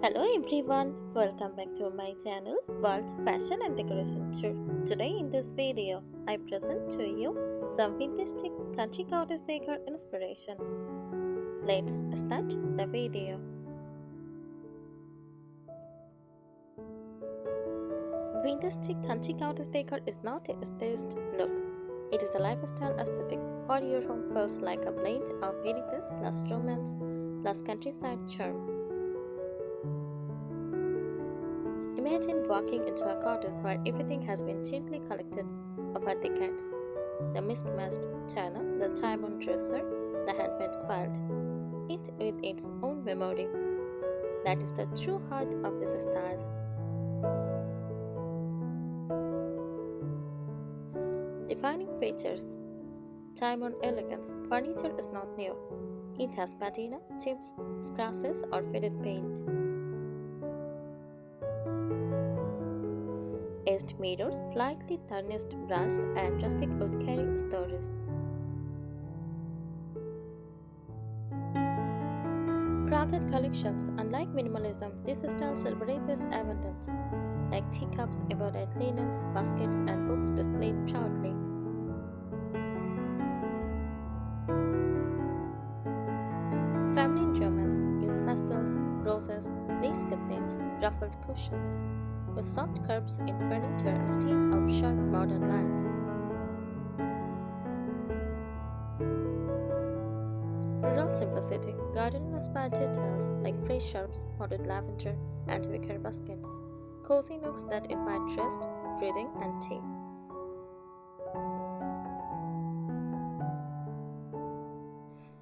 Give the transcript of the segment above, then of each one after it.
Hello everyone, welcome back to my channel World Fashion and Decoration Tour. Today in this video, I present to you some fantastic country cottage decor inspiration. Let's start the video. Fantastic country cottage decor is not a staged look. It is a lifestyle aesthetic where your home feels like a blend of heritage plus romance plus countryside charm. Imagine walking into a cottage where everything has been gently collected over decades. The mismatched china, the time-worn dresser, the handmade quilt, each with its own memory. That is the true heart of this style. Defining features. Time-worn elegance. Furniture is not new. It has patina, chips, scratches, or faded paint. Edged mirrors, slightly tarnished brass, and rustic wood carry stories. Crafted collections. Unlike minimalism, this style celebrates abundance, like teacups, embroidered linens, baskets, and books displayed proudly. Feminine romance. Use pastels, roses, lace curtains, ruffled cushions, with soft curves in furniture instead of sharp modern lines. Rural simplicity. Garden-inspired details like fresh herbs, potted lavender, and wicker baskets. Cozy nooks that invite rest, reading, and tea.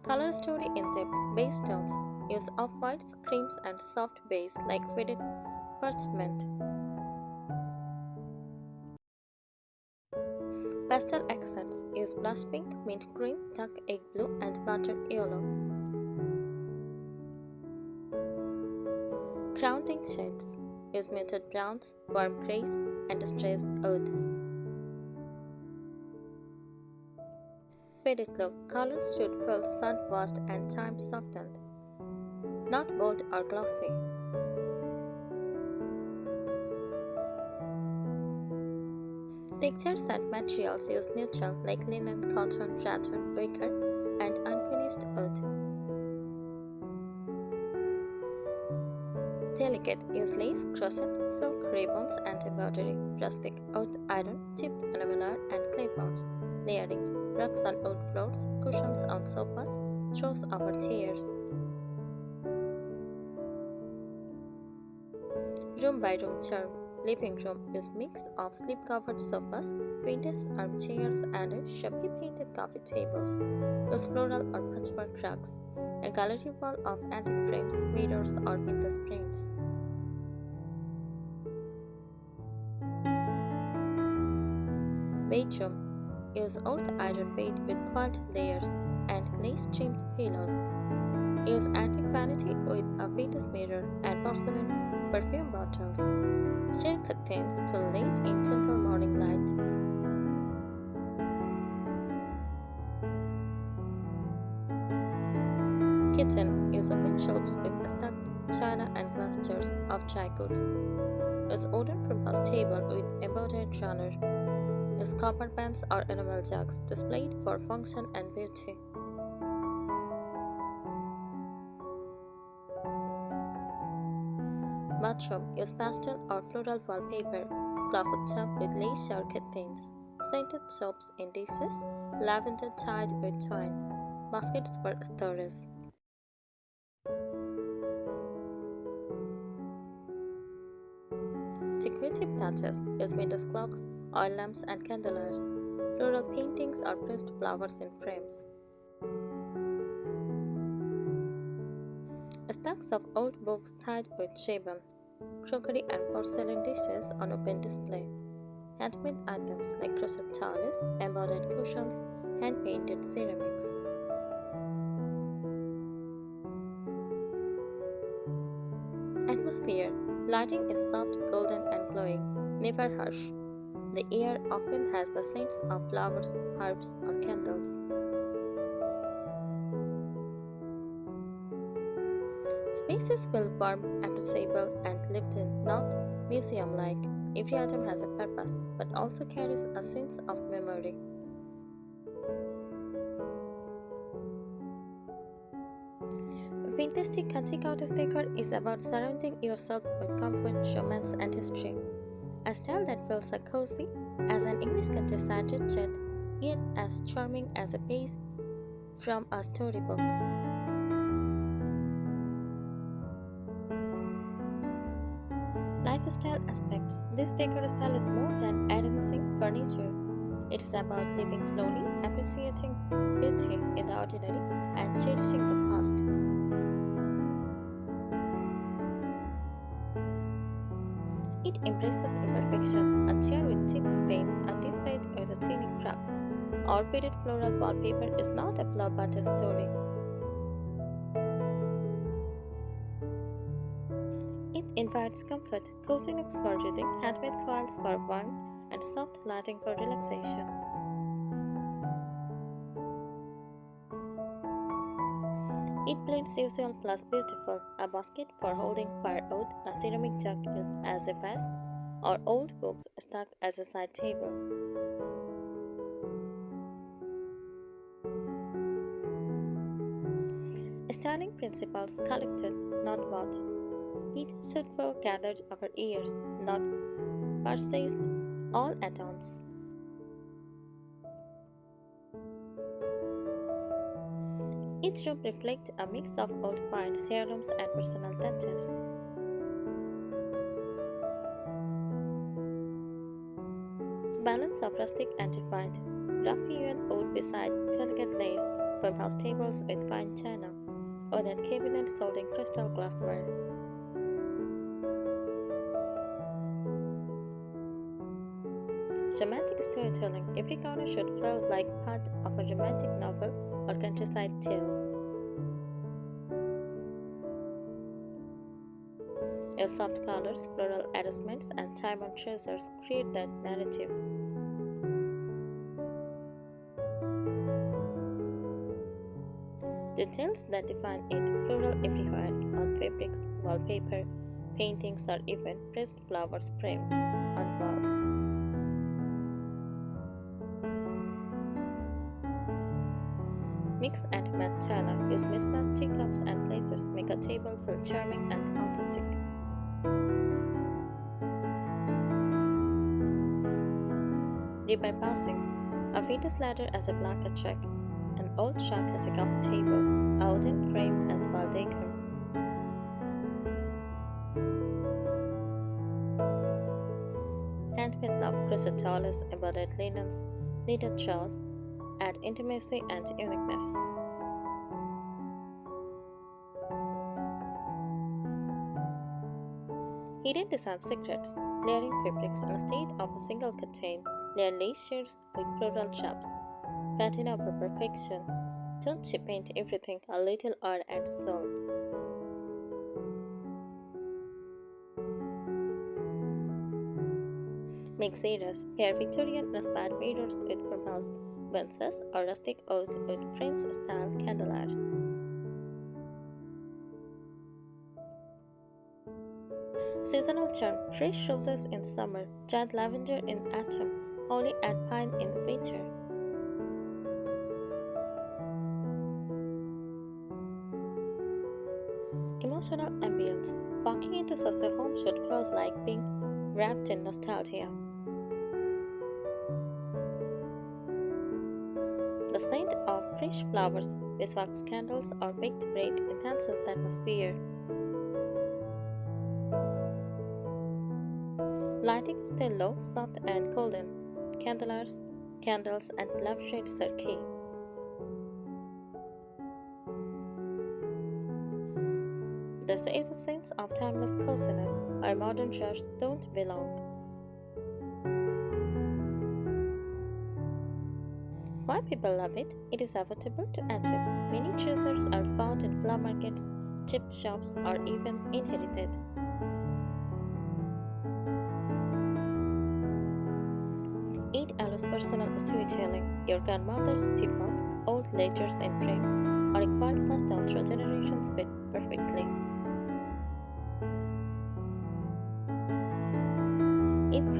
Color story in depth. Base tones. Use off-whites, creams, and soft beige like faded parchment. Pastel accents. Use blush pink, mint green, dark egg blue, and buttered yellow. Grounding shades. Use muted browns, warm grays, and distressed oats. Faded look. Colors should feel sun-washed and time-softened, not bold or glossy. Textures and materials use neutral like linen, cotton, rattan, wicker, and unfinished wood. Delicate use lace, crochet, silk ribbons, and embroidery. Rustic oat iron, chipped enameler, and clay pots. Layering rugs on wood floors, cushions on sofas, throws over chairs. Room by room charm. Living room is mix of slip-covered sofas, vintage armchairs, and shabby painted coffee tables. Use floral or patchwork rugs. A gallery wall of antique frames, mirrors, or vintage prints. Bedroom. Use old iron bed with quilt layers and lace-trimmed pillows. Use antique vanity with a vintage mirror and porcelain perfume bottles. Share curtains till late in gentle morning light. Kitchen. Use open shelves with stacked china and glass jars of dry goods. Use wooden farmhouse table with embroidered runner. Use copper pans or enamel jugs displayed for function and beauty. Bathroom. Use pastel or floral wallpaper. Clawfoot tub with lace shower curtains. Scented soaps in dishes. Lavender tied with twine. Baskets for storage. Decorative touches. Use window clocks, oil lamps, and candeliers. Floral paintings or pressed flowers in frames. Stacks of old books tied with ribbon. Crockery and porcelain dishes on open display. Handmade items like crochet towels, embroidered cushions, hand-painted ceramics. Atmosphere. Lighting is soft, golden, and glowing, never harsh. The air often has the scents of flowers, herbs, or candles. Spaces feel warm, approachable, and lived in, not museum like. Every item has a purpose, but also carries a sense of memory. Fantastic Country Cottage Decor is about surrounding yourself with comfort, romance, and history. A style that feels as cozy as an English countryside retreat, yet as charming as a page from a storybook. Lifestyle aspects. This decor style is more than arranging furniture. It is about living slowly, appreciating beauty in the ordinary, and cherishing the past. It embraces imperfection, a chair with chipped paint, a tea set with a tiny crack, or faded floral wallpaper is not a flaw but a story. It invites comfort, cozy nooks for reading, handmade coils for warmth, and soft lighting for relaxation. It blends usual plus beautiful, a basket for holding firewood, a ceramic jug used as a vase, or old books stuck as a side table. Styling principles collected, not bought. Pieces should feel gathered over years, not purchased all at once. Each room reflects a mix of old finds, heirlooms, and personal touches. Balance of rustic and refined. Rough hewn wood beside delicate lace, farmhouse tables with fine china, or that cabinet holding crystal glassware. Romantic storytelling. Every corner should feel like part of a romantic novel or countryside tale. Your soft colors, floral arrangements, and time-worn treasures create that narrative. Details that define it, floral everywhere, on fabrics, wallpaper, paintings, or even pressed flowers framed on walls. Mix and match china. Use mismatched teacups and plates make a table feel charming and authentic. River passing. A Venus ladder as a blanket check. An old shark as a coffee table. A wooden frame as wall decor. Handmade love crochet towels, embroidered linens, knitted shawls add intimacy and uniqueness. Hidden design secrets. Layering fabrics instead of a single curtain. Layer lace shades with floral chops. Patina over perfection. Don't chip paint everything, a little art and soul. Mix eras. Pair Victorian-inspired mirrors with farmhouse benches or rustic oak with French-style candelabras. Seasonal charm. Fresh roses in summer, dried lavender in autumn, holly and pine in winter. Emotional ambience. Walking into such a home should feel like being wrapped in nostalgia. The scent of fresh flowers, beeswax candles, or baked bread enhances the atmosphere. Lighting is still low, soft, and golden. Candelabras, candles, and lampshades are key. This is a sense of timeless coziness where modern rush don't belong. Why people love it? It is affordable to achieve. Many treasures are found in flower markets, gift shops, or even inherited. It allows personal storytelling. Your grandmother's teapot, old ledgers in frames, or a quiet passed down through generations fit perfectly.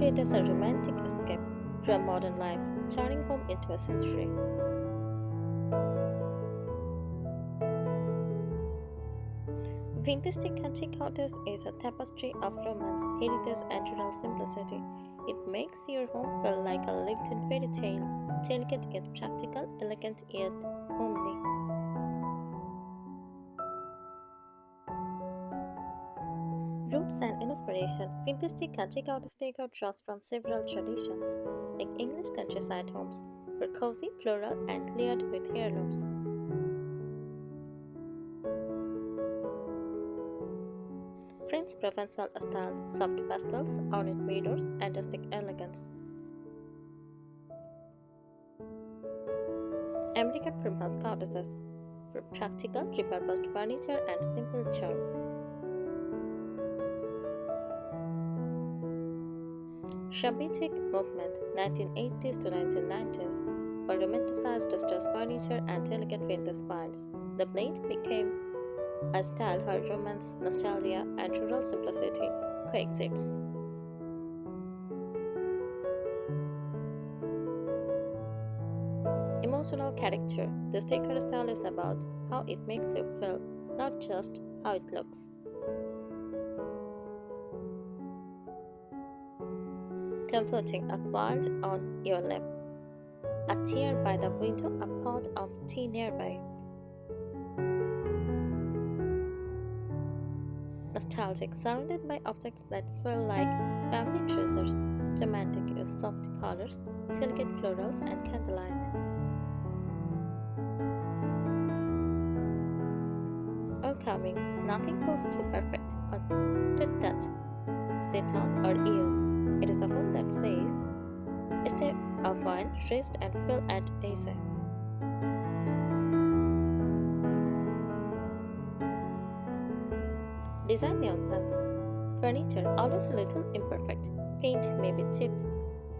create as a romantic escape from modern life, turning home into a sanctuary. Vintage Cottagecore is a tapestry of romance, heritage, and rural simplicity. It makes your home feel like a lived-in fairy tale, delicate yet practical, elegant yet homely. Roots and inspiration. Vintage Cottagecore Decor draws from several traditions, like English countryside homes, were cozy, floral, and layered with heirlooms. French Provençal style, soft pastels, ornate mirrors, and rustic elegance. American farmhouse cottages, for practical, repurposed furniture and simple charm. Shabby movement, 1980s to 1990s, for romanticized distressed furniture and elegant vintage finds. The blend became a style where romance, nostalgia, and rural simplicity coexist. Emotional character. This decor style is about how it makes you feel, not just how it looks. Comforting, a quilt on your lap, a chair by the window, a pot of tea nearby. Nostalgic, surrounded by objects that feel like family treasures. Romantic, use soft colors, delicate florals, and candlelight. Welcoming, nothing feels too perfect or too touch, sit on, or use. It is a home that says, stay a while, rest, and feel at ease. Design nonsense. Furniture always a little imperfect. Paint may be chipped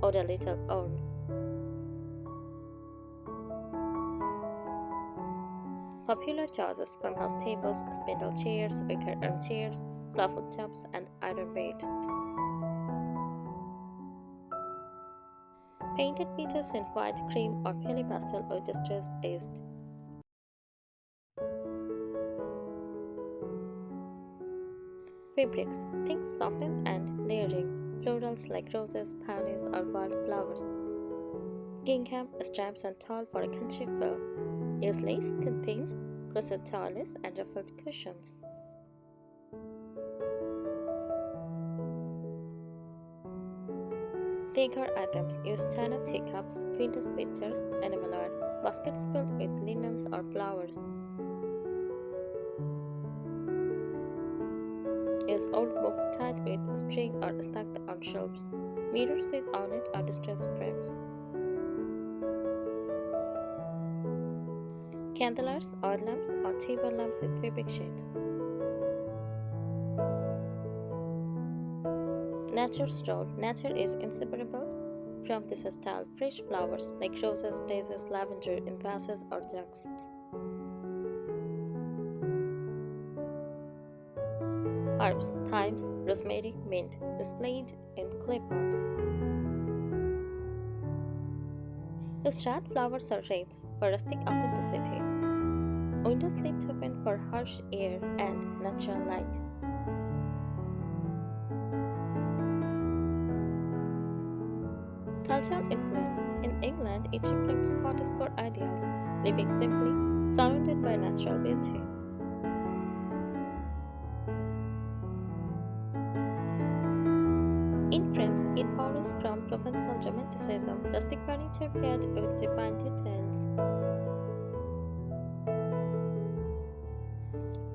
or a little worn. Popular choices: farmhouse tables, spindle chairs, wicker armchairs, clawfoot tops, and iron beds. Painted pieces in white, cream, or pale pastel with distressed edged. Fabrics: think softened and layering. Florals like roses, peonies, or wildflowers. Gingham, straps, and tall for a country feel. Use lace, contains crochet toilets and ruffled cushions. Decor items: use china teacups, vintage pictures, animal art, baskets filled with linens or flowers. Use old books tied with string or stacked on shelves. Mirrors with ornate or distressed frames. Candlelights, oil lamps, or table lamps with fabric shades. Nature stroll. Nature is inseparable from this style. Fresh flowers like roses, daisies, lavender in vases or jugs. Herbs, thyme, rosemary, mint, displayed in clay pots. Use red flowers or wreaths for rustic authenticity. Windows left open for harsh air and natural light. Cultural influence. In England, it reflects Cottagecore ideals, living simply, surrounded by natural beauty. In France, it borrows from Provençal Romanticism, rustic furniture paired with divine details.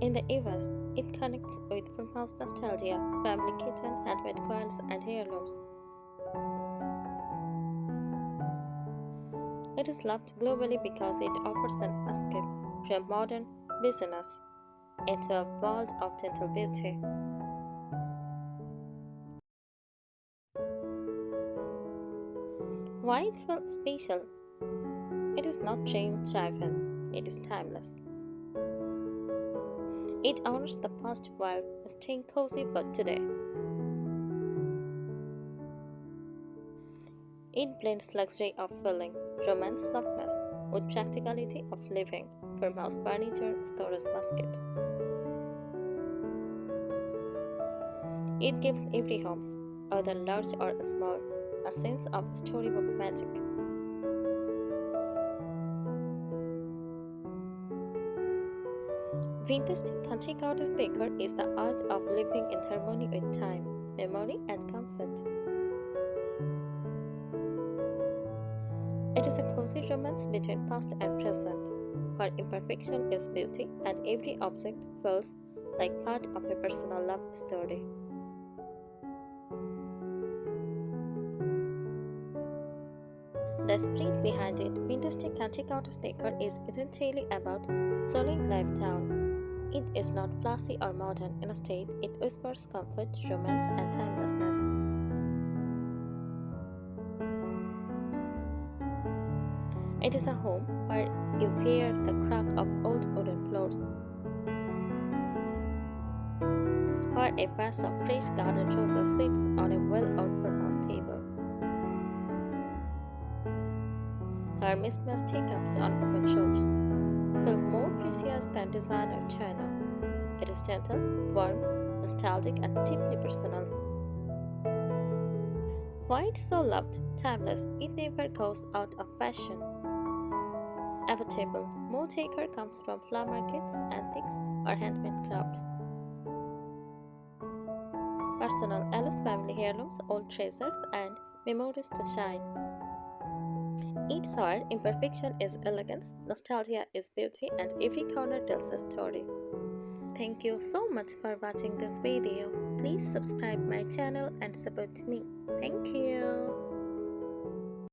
In the US, it connects with farmhouse nostalgia, family kitchen, handmade quilts, and heirlooms. It is loved globally because it offers an escape from modern busyness into a world of gentle beauty. Why it felt special? It is not trend-driven, it is timeless. It honors the past while staying cozy for today. It blends luxury of feeling, romance softness, with practicality of living. Farmhouse furniture, storage baskets. It gives every home, whether large or small, a sense of storybook magic. Vintage country cottage decor is the art of living in harmony with time, memory, and comfort. It is a cozy romance between past and present, where imperfection is beauty and every object feels like part of a personal love story. The spirit behind it, vintage country cottage decor is essentially about slowing life down. It is not flashy or modern. Instead, it whispers comfort, romance, and timelessness. It is a home where you hear the crack of old wooden floors, where a vase of fresh garden roses sits on a well-worn farmhouse table, where mismatched teacups on open shelves feel more precious than designer china. It is gentle, warm, nostalgic, and deeply personal. Why it's so loved, timeless, it never goes out of fashion. Available, more decor comes from flower markets, antiques, or handmade crafts. Personal allows family heirlooms, old treasures, and memories to shine. Each side, imperfection is elegance, nostalgia is beauty, and every corner tells a story. Thank you so much for watching this video. Please subscribe my channel and support me. Thank you.